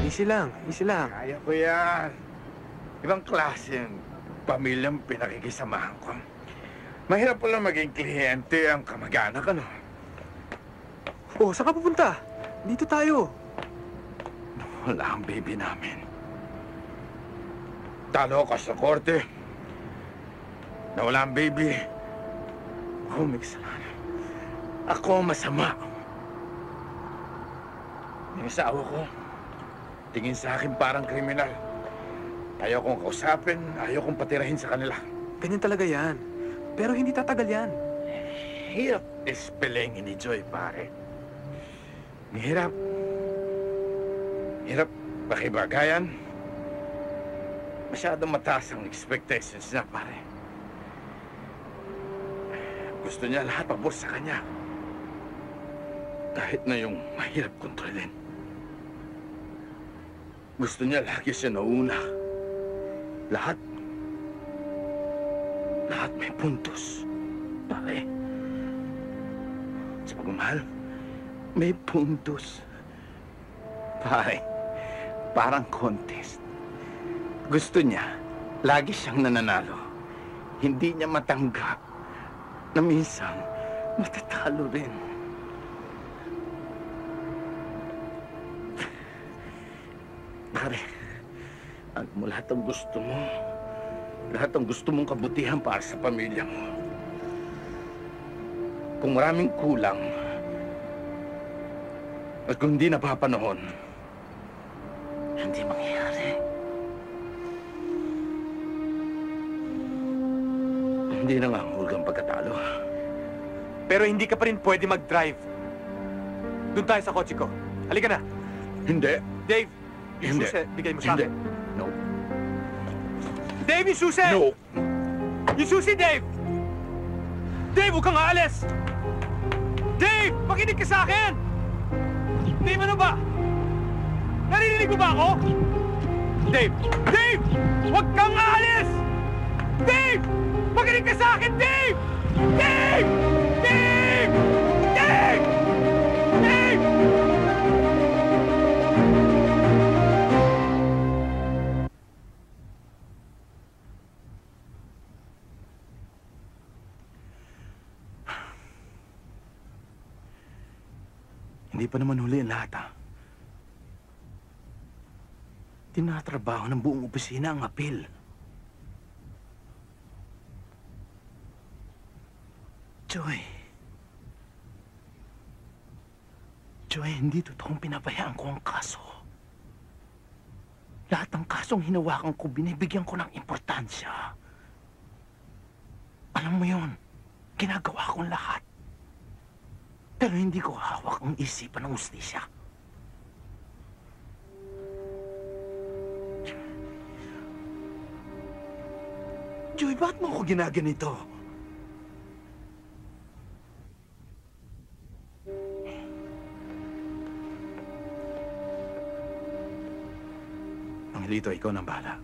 Easy lang, easy lang. Kaya ko yan. Ibang klaseng pamilyang pinakikisamahan ko. Mahirap pala maging kliyente ang kamag-anak, ano? Oh, saan ka pupunta? Dito tayo. Wala ang baby namin. Talo ako sa korte. Nawala ang baby. Ako may kasalanan. Ako masama. Yung asawa ko, tingin sa akin parang kriminal. Ayaw kong kausapin, ayaw kong patirahin sa kanila. Ganyan talaga yan. Pero hindi tatagal yan. Hirap ispelengin ni Joy, pare. Hirap. Hirap pakibagayan. Masyadong mataas ang expectations niya, pare. Gusto niya lahat pabor sa kanya. Kahit na yung mahirap kontrolin. Gusto niya lagi siya nauna. Lahat may puntos. Pare, sa pagmamahal, may puntos. Pare, parang contest. Gusto niya, lagi siyang nananalo. Hindi niya matanggap na minsan matatalo rin. Pare, alam mo lahat ang gusto mo. Lahat ang gusto mong kabutihan para sa pamilya mo. Kung maraming kulang, at kung hindi napapanahon, hindi mangyayari. Hindi na nga hulugang pagkatalo. Pero hindi ka pa rin pwede mag-drive. Doon tayo sa kotse ko. Halika na. Hindi. Dave, yung Hindi. susi, bigay mo sa Hindi. akin. No. Dave, yung susi! No. Yung susi, Dave! Dave, huwag kang aalis! Dave, makinig ka sa akin! Dave, ano ba? Naririnig mo ba ako? Dave! Dave! Huwag kang aalis! Dave! Makinig ka sa akin, Dave! Dave! Dave! Dave! Dave! Hindi pa naman huli ang lahat, ha? Tinatrabaho ng buong opisina ang apil. Joy. Joy, hindi totoong pinabayaan ko ang kaso. Lahat ng kasong hinawakan ko, binibigyan ko ng importansya. Alam mo yun, ginagawa kong lahat. Pero hindi ko hawak ang isipan ng hustisya. Joy, ba't mo ako ginaganito? Angelito, ikaw nang bahala.